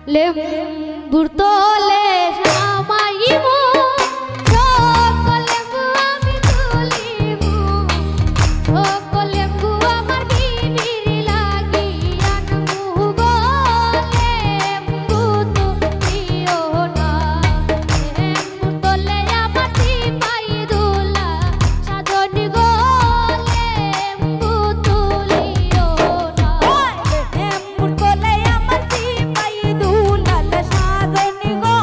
লেম্বুর তলে সামাইব সকল লেম্বু আমি তুলিব সকল লেম্বু আমার বিবির লাগি আনবো গো লেম্বু তুলিও না লেম্বুর তলে আমার সিপাই দুলা সাজনি গো লেম্বু তুলিও না লেম্বুর তলে আমার সিপাই দুলাল সাজনি গো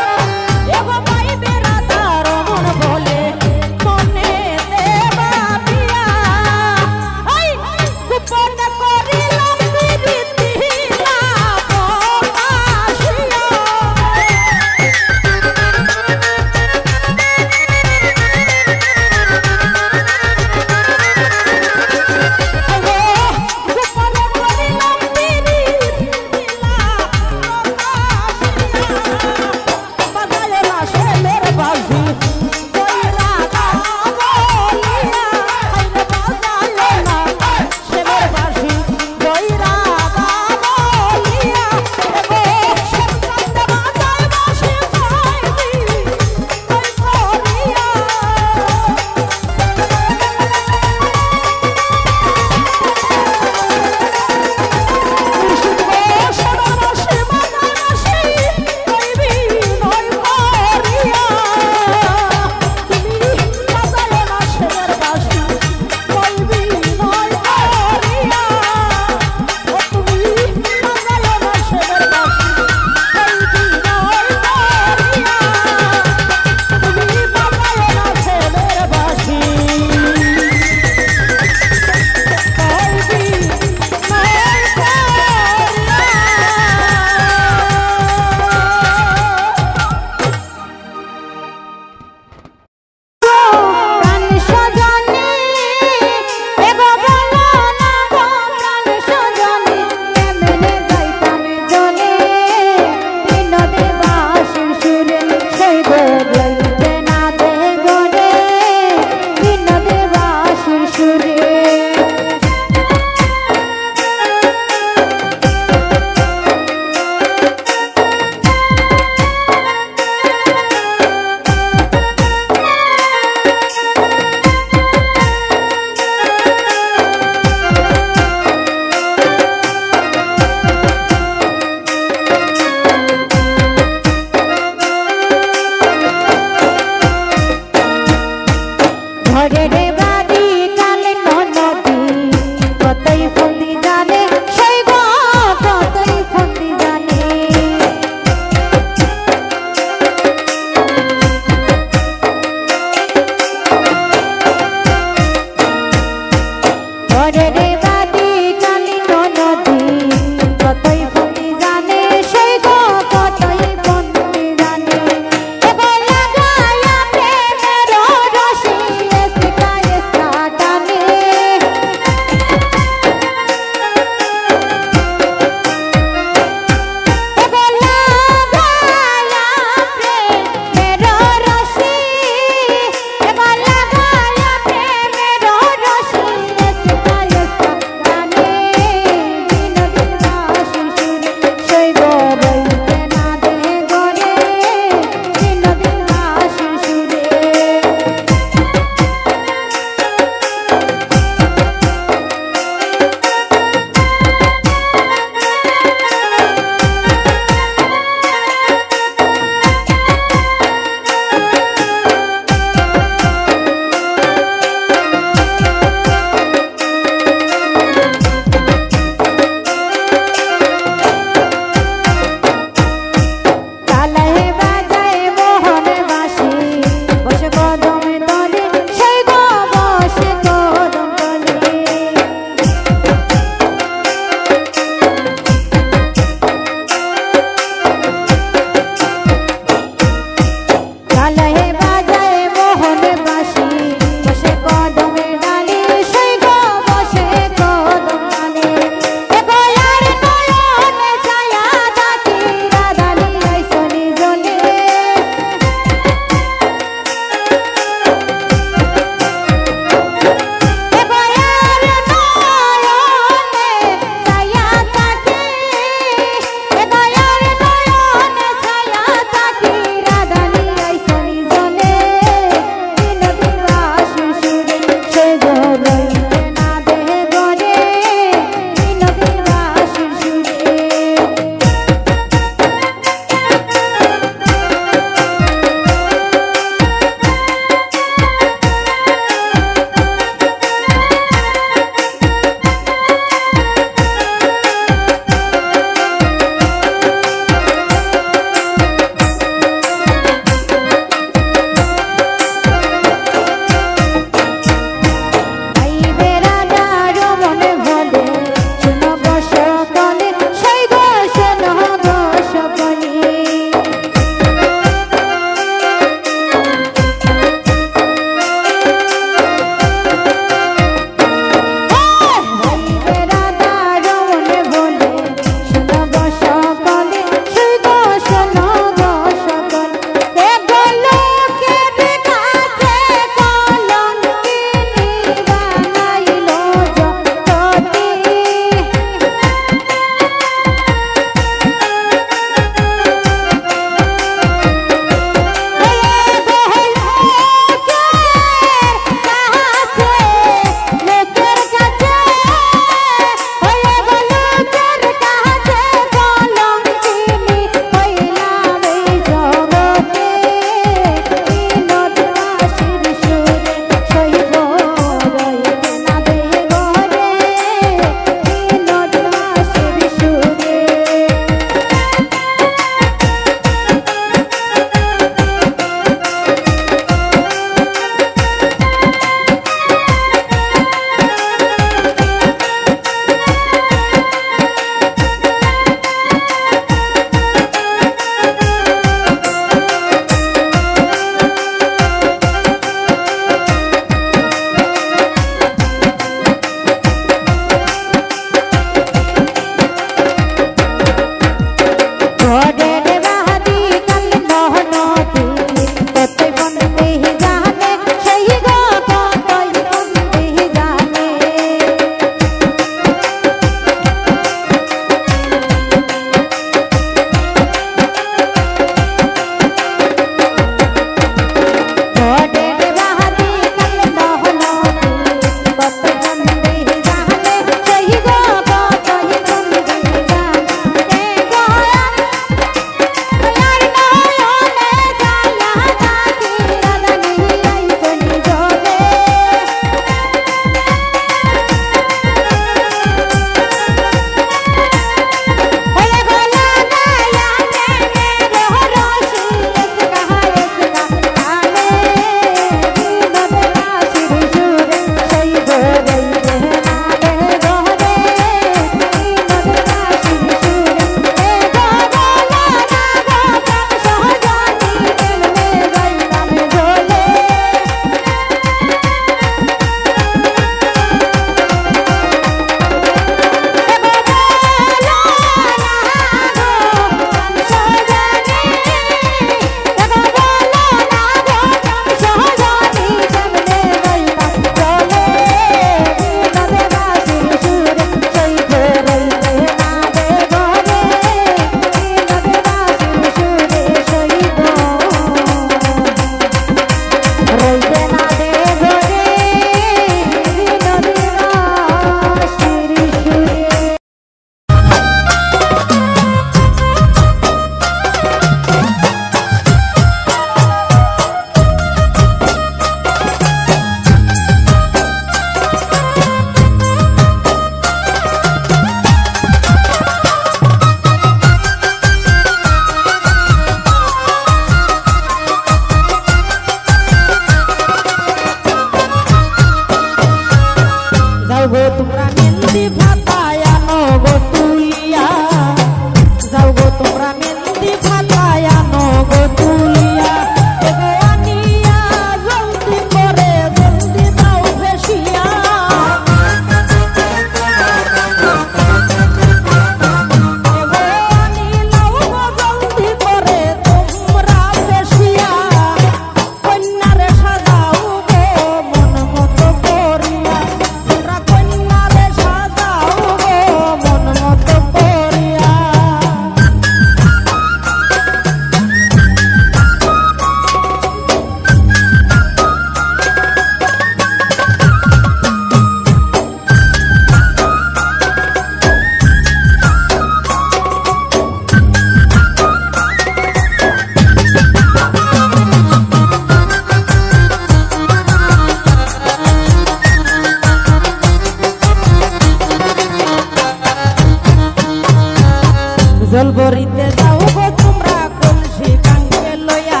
জলবরিতে যাও গো তোমরা কলসি কাঙ্কে লইয়া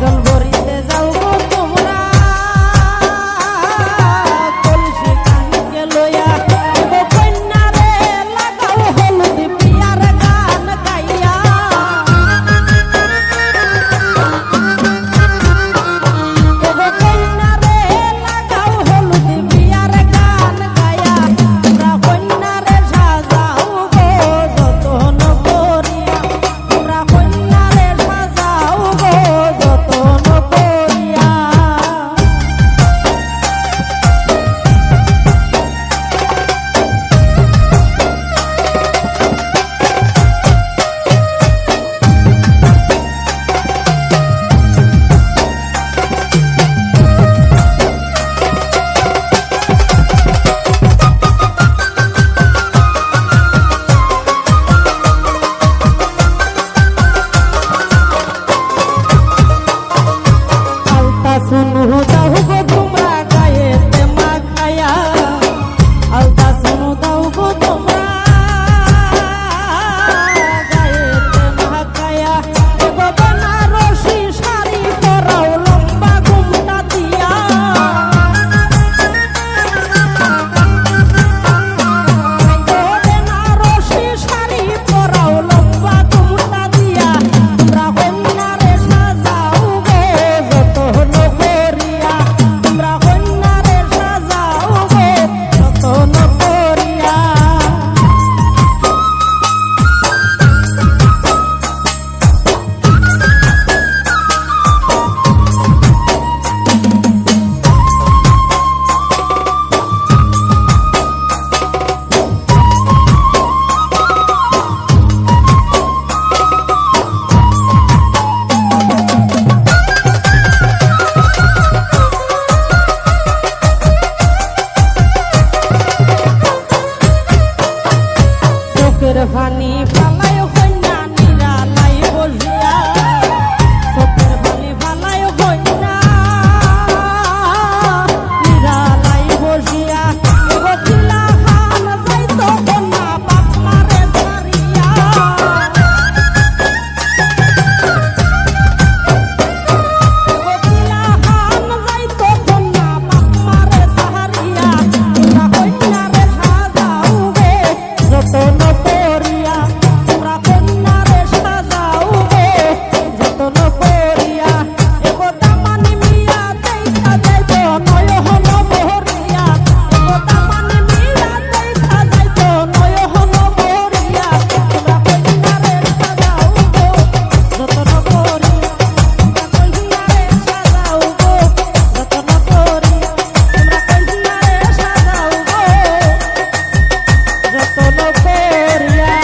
জলবরিতে যাও গো তোমরা কলসি কাঙ্কে লইয়া গো কন্যা রে লাগাও হলুদ পিয়ার গান গাইয়া গো কন্যা রে লাগাও হলুদ পিয়ার গান গাইয়া তোমরা কন্যা রে সাজাও গো যতন করিয়া তোমরা কন্যা রে সাজাও গো যতন করিয়া আলতা শুনু দাও গো তোমরা গায়েতে মাখায়া আলতা শুনু দাও গো তোমরা গায়েতে মাখায়া গো বেনারসি শাড়ি পরাও লম্বা ঘুমটা দিয়া গো বেনারসি শাড়ি পরাও লম্বা ঘুমটা দিয়া তোমরা কন্যা রে সাজাও গো যতন করিয়া তোমরা কন্যা রে সাজাও গো যতন করিয়া চোখের পানি ফালায় কন্যা নিরালাই বসিয়া চোখের পানি ফালায় কন্যা নিরালাই বসিয়া বকিলা খান যাইতো কন্যা বাপ মারে সারিয়া বকিলা খান যাইতো কন্যা বাপ মারে সারিয়া তোমরা কন্যা রে সাজাও গে যতন করিয়া তোমরা কন্যা রে সাজাও গে যতন করিয়া এগো দামানি মিয়া দেখা যাইতো নয়ন বহরিয়া এগো দামানি মিয়া দেখা যাইতো নয়ন বহরিয়া তোমরা কন্যা রে সাজাও গো যতন করিয়া তোমরা কন্যা রে সাজাও গো যতন করিয়া তোমরা কন্যা রে সাজাও গো যতন করিয়া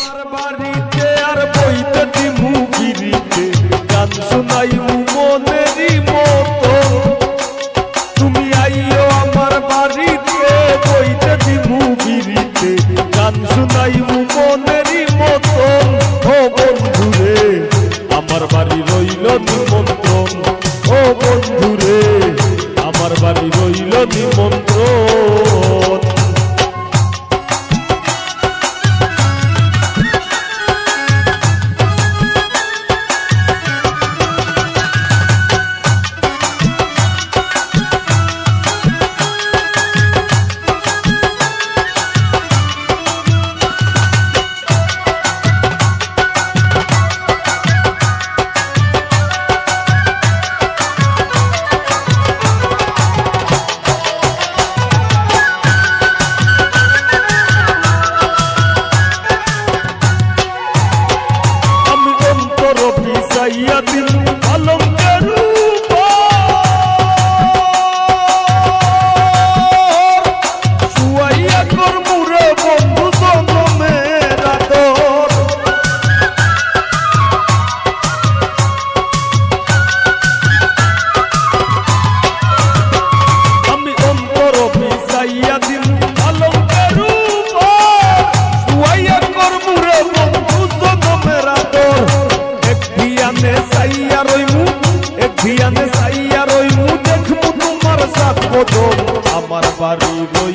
আমার বাড়িতে আর বইতে দিমু গিরিতে গান শোনাইমু মনেরই মতো তুমি আইও আমার বাড়িতে বইতে দিমু গিরিতে গান শোনাইমু মনেরই মতো ও বন্ধুরে আমার বাড়ি রইল নিমন্ত্রণ ও বন্ধুরে আমার বাড়ি রইল নিমন্ত্রণ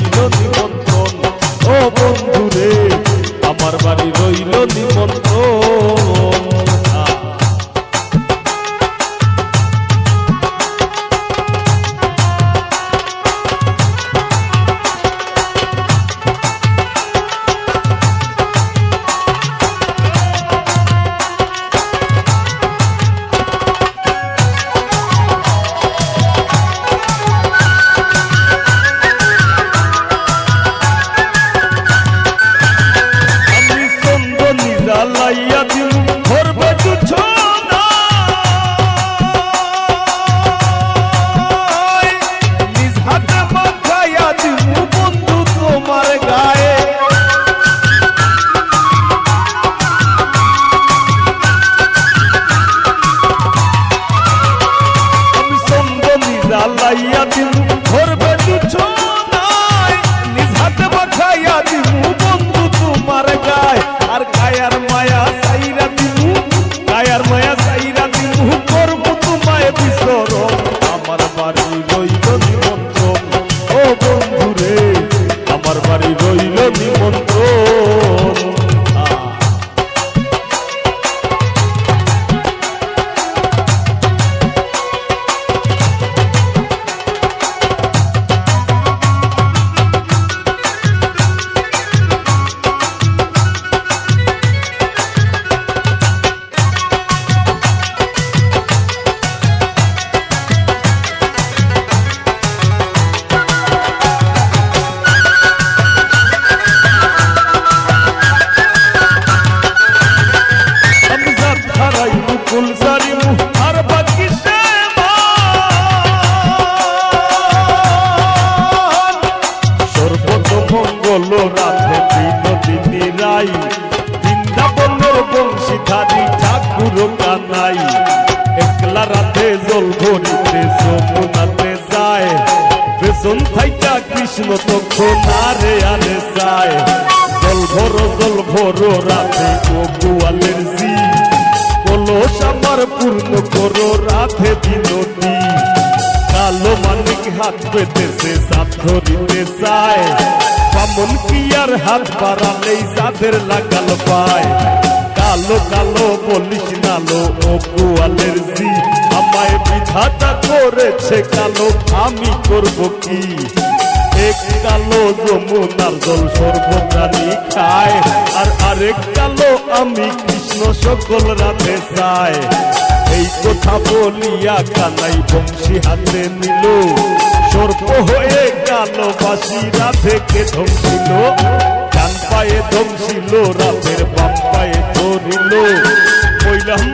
রইল নিমন্ত্রণ। ও বন্ধুরে আমার বাড়ি রইল নিমন্ত্রণ। লাইয়া দিল ভরবে দুছনা, নিজ হাতে মাখাইয়া দিল বন্ধু তোমার গায়ে। আমি চন্দনী জ্বালাইয়া দিল ভরবে দুছনা, নিজ হাতে মাখাইয়া দিল বন্ধু তোমার গায়ে। আর গায়ার মায়া সাইরা দিমু, গায়ার মায়া সাইরা দিমু, করবো তোমায় বিচরণ। আমার বাড়ি রইল নিমন্ত্রণ। ও বন্ধুরে আমার বাড়ি রইল নিমন্ত্রণ। রাধে বিনোদিনী রাই, বৃন্দাবনের বংশীধারী ঠাকুর কানাই, একলা রাধে জল ভরিতে যমুনাতে যায়, পেছন থাইকা কৃষ্ণ তখন আরে আরে যায়। জল ভরো রাধে ও গোয়ালের জি, কলস আমার পূর্ণ করো রাধে বিনোদী। কালো মানিক হাত পেতেছে সাত ধরিতে চায়, বামন কি আর হাত বাড়ালেই যাদের লাগাল পায়। কালো কালো বলিস নালো ও গোয়ালের জি, আমায় বিধাতা করেছে কালো, আমি করব কি। এক কালো যমুনার জল সর্বপ্রাণী খায়, আর আরেক কালো আমি কৃষ্ণ সকল রাধে চায়। এই কথা বলিয়া কানাই বংশী হাতে নিল, সর্প হয়ে কালো বাসি রাধেকে ধ্বংসিল। ডান পায়ে ধ্বংসিল রাধের বাম পায়ে ধরিল,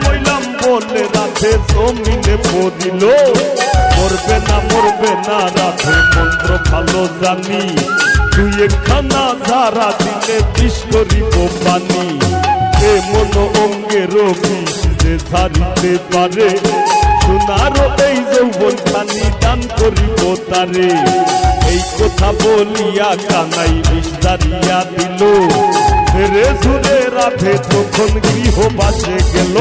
মইলাম বলে রাধে জমিনে পড়িল। মরবে না রাধে মন্ত্র ভালো জানি, তুই একখানা ধারা দিলে বিষ করিব পানি। এ মন অঙ্গের বিষ যে ধারিতে পারে, সোনারও এই যৌবন খানি দান করিব তারে। এই কথা বলিয়া কানাই বিষ দাঁড়িয়া দিল, ফেরে ঝুরে রাধে তখন গৃহবাসে গেল।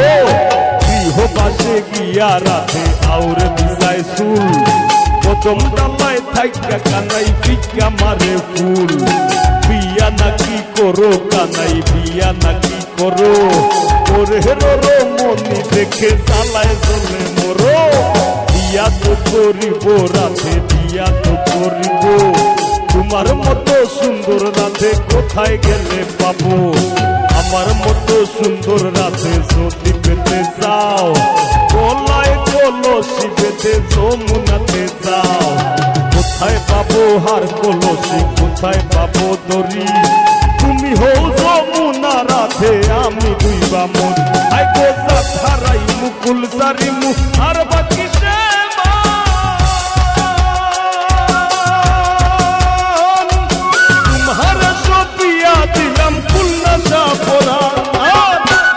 গৃহবাসে গিয়া রাধে আউরে দিশায় চুল, প্রথম ডালায় থাইকা কানাই পিকা মারে ফুল। বিয়া নাকি করো কানাই বিয়া নাকি করো, ওরে রো মনি দেখে জ্বালায় জ্বলে মরো। বিয়া তো করিব রাধে বিয়া তো করিব, তোমার মতো সুন্দর রাধে কোথায় গেলে পাবো। আমার মতো সুন্দর রাধে যদি পেতে চাও, গলায় কলসি বেঁধে যমুনাতে যাও। কোথায় পাবো হার কলসি, কোথায় পাবো দড়ি, তুমি হও যমুনা রাধে আমি দুই বামন। আই গোজা ছাড়াই মুকুল সারি মুখ আর বাকি তোমার সপিয়া দিলাম কুলনাশা পরা।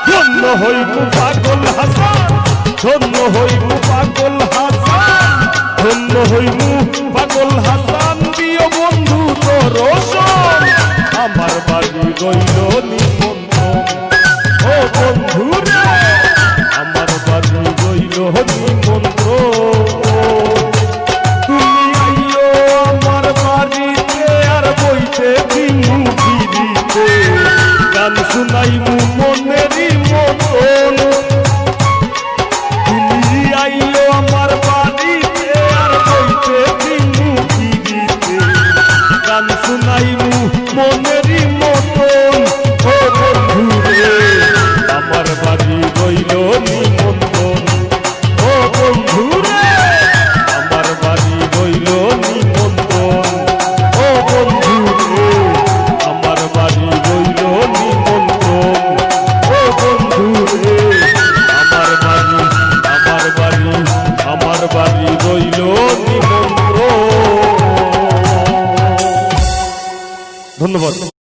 ধন্য হইব পাগল হাসান, ধন্য হইব পাগল হাসান, ধন্য হইব পাগল হাসান। প্রিয় বন্ধু তোর আমার বাড়ি রইল নিমন্ত্রণ। ও বন্ধু রে আমার বাড়ি রইল নিমন্ত্রণ। তুমি আইও আমার বাড়িতে আর সাজাইনু মনেরই মতন ও বন্ধু রে আমার বাড়ি রইল নিমন্ত্রণ ও বন্ধু রে আমার বাড়ি রইল নিমন্ত্রণ ও বন্ধু রে আমার বাড়ি রইল নিমন্ত্রণ ও বন্ধু রে আমার বাড়ি রইল নিমন্ত্রণ। ধন্যবাদ।